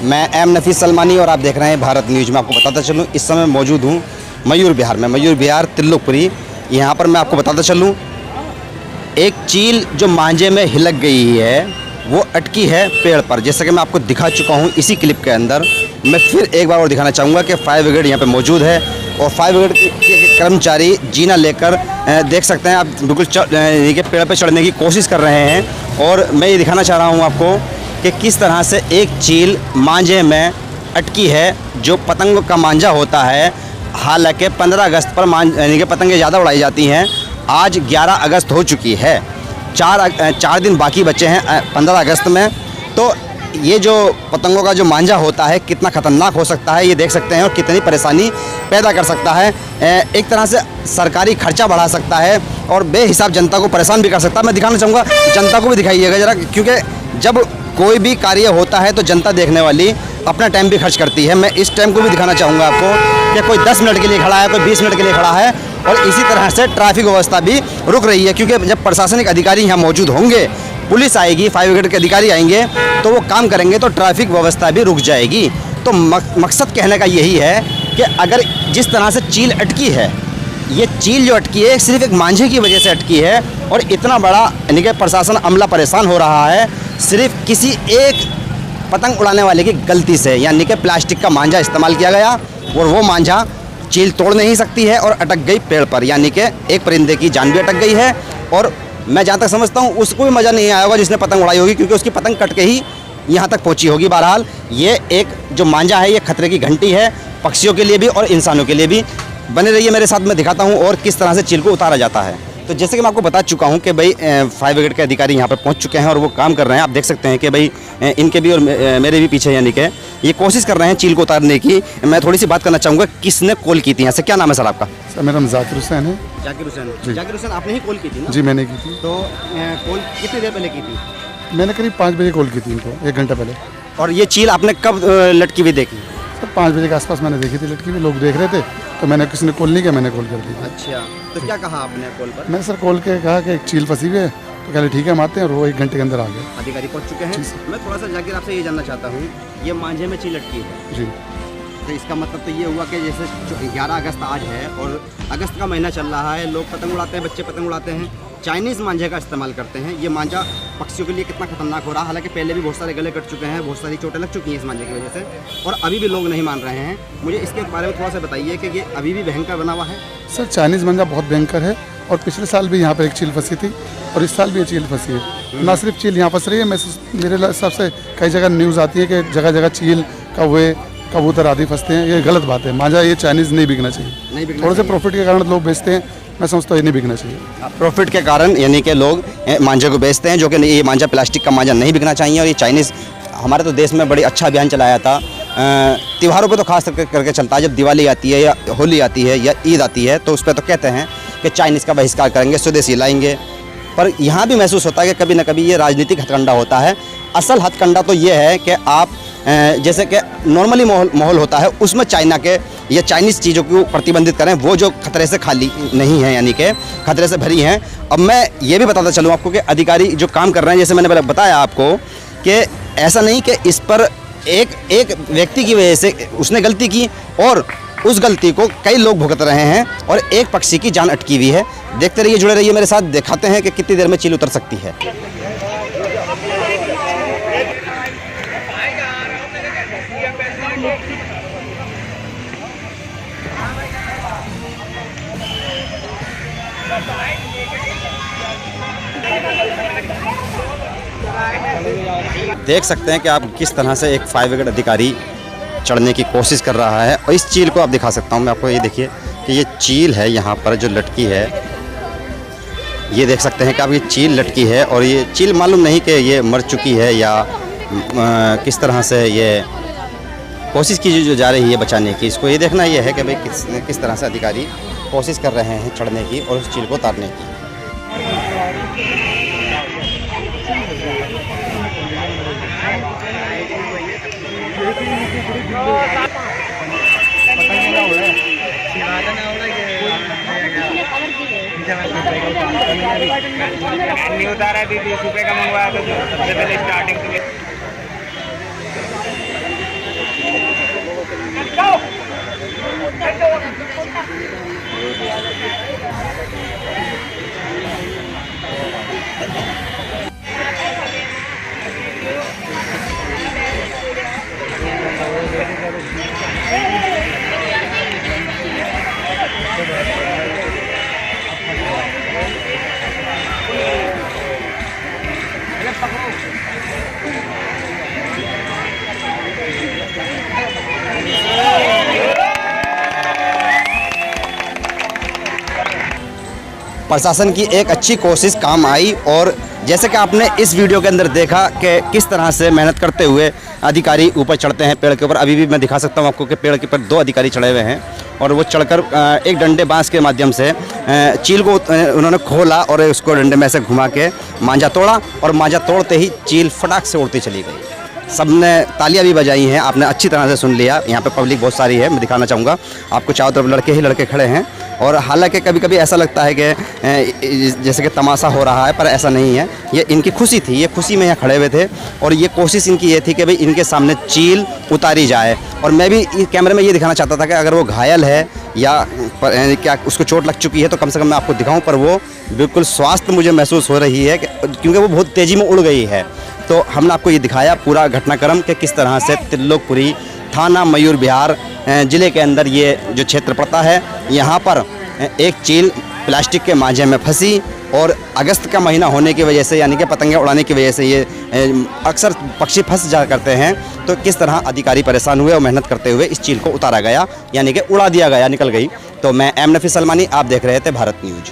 मैं एम नफीस सलमानी और आप देख रहे हैं भारत न्यूज़ में। आपको बताता चलूँ इस समय मौजूद हूँ मयूर विहार में, मयूर विहार तिल्लुकपुरी। यहाँ पर मैं आपको बताता चलूँ एक चील जो मांझे में हिलक गई है वो अटकी है पेड़ पर, जैसा कि मैं आपको दिखा चुका हूँ इसी क्लिप के अंदर। मैं फिर एक बार और दिखाना चाहूँगा कि फायर ब्रिगेड यहाँ पे मौजूद है और फायर ब्रिगेड के कर्मचारी जीना लेकर देख सकते हैं आप बिल्कुल ये पेड़ पे चढ़ने की कोशिश कर रहे हैं। और मैं ये दिखाना चाह रहा हूँ आपको कि किस तरह से एक चील मांझे में अटकी है, जो पतंग का मांझा होता है। हालांकि 15 अगस्त पर यानी कि पतंगें ज़्यादा उड़ाई जाती हैं। आज 11 अगस्त हो चुकी है, 4 दिन बाकी बचे हैं 15 अगस्त में। तो ये जो पतंगों का जो मांझा होता है कितना ख़तरनाक हो सकता है ये देख सकते हैं और कितनी परेशानी पैदा कर सकता है। एक तरह से सरकारी खर्चा बढ़ा सकता है और बेहिसाब जनता को परेशान भी कर सकता है। मैं दिखाना चाहूँगा, जनता को भी दिखाइएगा ज़रा, क्योंकि जब कोई भी कार्य होता है तो जनता देखने वाली अपना टाइम भी खर्च करती है। मैं इस टाइम को भी दिखाना चाहूँगा आपको कि कोई 10 मिनट के लिए खड़ा है, कोई 20 मिनट के लिए खड़ा है और इसी तरह से ट्रैफिक व्यवस्था भी रुक रही है। क्योंकि जब प्रशासनिक अधिकारी यहाँ मौजूद होंगे, पुलिस आएगी, फायर ब्रिगेड के अधिकारी आएंगे तो वो काम करेंगे तो ट्रैफिक व्यवस्था भी रुक जाएगी। तो मकसद कहने का यही है कि अगर जिस तरह से चील अटकी है, ये चील जो अटकी है सिर्फ एक मांझे की वजह से अटकी है और इतना बड़ा यानी कि प्रशासन अमला परेशान हो रहा है सिर्फ किसी एक पतंग उड़ाने वाले की गलती से। यानी कि प्लास्टिक का मांझा इस्तेमाल किया गया और वो मांझा चील तोड़ नहीं सकती है और अटक गई पेड़ पर, यानी कि एक परिंदे की जान भी अटक गई है। और मैं जहाँ तक समझता हूँ उसको भी मज़ा नहीं आया होगा जिसने पतंग उड़ाई होगी, क्योंकि उसकी पतंग कट के ही यहाँ तक पहुँची होगी। बहरहाल ये एक जो मांझा है ये खतरे की घंटी है पक्षियों के लिए भी और इंसानों के लिए भी। बने रहिए मेरे साथ, मैं दिखाता हूँ और किस तरह से चील को उतारा जाता है। तो जैसे कि मैं आपको बता चुका हूँ कि भाई फायर ब्रिगेड के अधिकारी यहाँ पर पहुँच चुके हैं और वो काम कर रहे हैं। आप देख सकते हैं कि भाई इनके भी और मेरे भी पीछे यानी कि ये कोशिश कर रहे हैं चील को उतारने की। मैं थोड़ी सी बात करना चाहूँगा, किसने कॉल की थी यहाँ से? क्या नाम है सर आपका? सर मेरा नाम जाकिर हुसैन है। जाकिर हुसैन। जाकिर हुसैन, आपने ही कॉल की थी ना? जी मैंने की थी। तो कॉल कितनी देर पहले की थी? मैंने करीब 5 बजे कॉल की थी इनको, 1 घंटा पहले। और ये चील आपने कब लटकी हुई देखी? सर 5 बजे के आसपास मैंने देखी थी लटकी हुई, लोग देख रहे थे तो मैंने, किसी ने कॉल नहीं किया, मैंने कॉल कर दी। अच्छा, तो क्या कहा आपने कॉल पर? मैंने सर कॉल के कहा कि एक चील फंसी हुई है, तो कहले ठीक है हम आते हैं, और वो 1 घंटे के अंदर आ गए। अधिकारी पहुँच चुके हैं। मैं थोड़ा सा जाकिर आपसे ये जानना चाहता हूँ, ये मांझे में चील लटकी है जी, तो इसका मतलब तो ये हुआ कि जैसे 11 अगस्त आज है और अगस्त का महीना चल रहा है, लोग पतंग उड़ाते हैं, बच्चे पतंग उड़ाते हैं, चाइनीज़ मांझे का इस्तेमाल करते हैं। ये मांझा पक्षियों के लिए कितना खतरनाक हो रहा है। हालांकि पहले भी बहुत सारे गले कट चुके हैं, बहुत सारी चोटें लग चुकी हैं इस मांझे की वजह से, और अभी भी लोग नहीं मान रहे हैं। मुझे इसके बारे में थोड़ा सा बताइए कि ये अभी भी भयंकर बना हुआ है। सर चाइनीज़ मांझा बहुत भयंकर है और पिछले साल भी यहाँ पर एक चील फंसी थी और इस साल भी ये चील फंसी है। ना सिर्फ चील यहाँ फंस रही है, मेरे हिसाब से कई जगह न्यूज़ आती है कि जगह जगह चील, कौवे, कबूतर आदि फंसते हैं। ये गलत बात है। मांझा ये चाइनीज़ नहीं बिकना चाहिए। थोड़े से प्रॉफिट के कारण लोग बेचते हैं, मैं समझता हूँ ये नहीं बिकना चाहिए। प्रॉफिट के कारण यानी कि लोग मांझे को बेचते हैं, जो कि ये मांझा प्लास्टिक का मांझा नहीं बिकना चाहिए। और ये चाइनीज़ हमारे तो देश में बड़ी अच्छा अभियान चलाया था, त्योहारों पे तो खास करके चलता है। जब दिवाली आती है या होली आती है या ईद आती है तो उस पर तो कहते हैं कि चाइनीज़ का बहिष्कार करेंगे, स्वदेशी लाएंगे। पर यहाँ भी महसूस होता है कि कभी ना कभी ये राजनीतिक हथकंडा होता है। असल हथकंडा तो ये है कि आप जैसे कि नॉर्मली माहौल होता है उसमें चाइना के या चाइनीज़ चीज़ों को प्रतिबंधित करें, वो जो खतरे से खाली नहीं है, यानी कि खतरे से भरी हैं। अब मैं ये भी बताता चलूँ आपको कि अधिकारी जो काम कर रहे हैं, जैसे मैंने पहले बताया आपको कि ऐसा नहीं कि इस पर एक व्यक्ति की वजह से उसने गलती की और उस गलती को कई लोग भुगत रहे हैं और एक पक्षी की जान अटकी हुई है। देखते रहिए, जुड़े रहिए मेरे साथ, दिखाते हैं कि कितनी देर में चील उतर सकती है। देख सकते हैं कि आप किस तरह से एक फायर ब्रिगेड अधिकारी चढ़ने की कोशिश कर रहा है और इस चील को आप दिखा सकता हूं मैं आपको। ये देखिए कि ये चील है यहाँ पर जो लटकी है, ये देख सकते हैं कि आप ये चील लटकी है और ये चील मालूम नहीं कि ये मर चुकी है या किस तरह से ये कोशिश की जो जा रही है बचाने की। इसको ये देखना ये है कि भाई किस तरह से अधिकारी कोशिश कर रहे हैं चढ़ने की और उस चील को उतारने की। नहीं उतारा, 20 रुपये का मंगवाया था सबसे पहले स्टार्टिंग के लिए। प्रशासन की एक अच्छी कोशिश काम आई। और जैसे कि आपने इस वीडियो के अंदर देखा कि किस तरह से मेहनत करते हुए अधिकारी ऊपर चढ़ते हैं पेड़ के ऊपर। अभी भी मैं दिखा सकता हूँ आपको कि पेड़ के ऊपर 2 अधिकारी चढ़े हुए हैं और वो चढ़कर एक डंडे बांस के माध्यम से चील को उन्होंने खोला और उसको डंडे में से घुमा के मांझा तोड़ा और मांझा तोड़ते ही चील फटाक से उड़ती चली गई। सबने तालियां भी बजाई हैं, आपने अच्छी तरह से सुन लिया। यहाँ पे पब्लिक बहुत सारी है, मैं दिखाना चाहूँगा आपको। चारों तरफ लड़के ही लड़के खड़े हैं और हालांकि कभी कभी ऐसा लगता है कि जैसे कि तमाशा हो रहा है, पर ऐसा नहीं है। ये इनकी खुशी थी, ये खुशी में यहाँ खड़े हुए थे और ये कोशिश इनकी ये थी कि भाई इनके सामने चील उतारी जाए। और मैं भी कैमरे में ये दिखाना चाहता था कि अगर वो घायल है या क्या उसको चोट लग चुकी है तो कम से कम मैं आपको दिखाऊं, पर वो बिल्कुल स्वास्थ्य मुझे महसूस हो रही है क्योंकि वो बहुत तेज़ी में उड़ गई है। तो हमने आपको ये दिखाया पूरा घटनाक्रम कि किस तरह से त्रिलोकपुरी थाना मयूर विहार ज़िले के अंदर ये जो क्षेत्र पड़ता है, यहाँ पर एक चील प्लास्टिक के मांझे में फंसी और अगस्त का महीना होने की वजह से, यानी कि पतंगे उड़ाने की वजह से ये अक्सर पक्षी फंस जा करते हैं। तो किस तरह अधिकारी परेशान हुए और मेहनत करते हुए इस चील को उतारा गया, यानी कि उड़ा दिया गया, निकल गई। तो मैं एम नफी सलमानी, आप देख रहे थे भारत न्यूज़।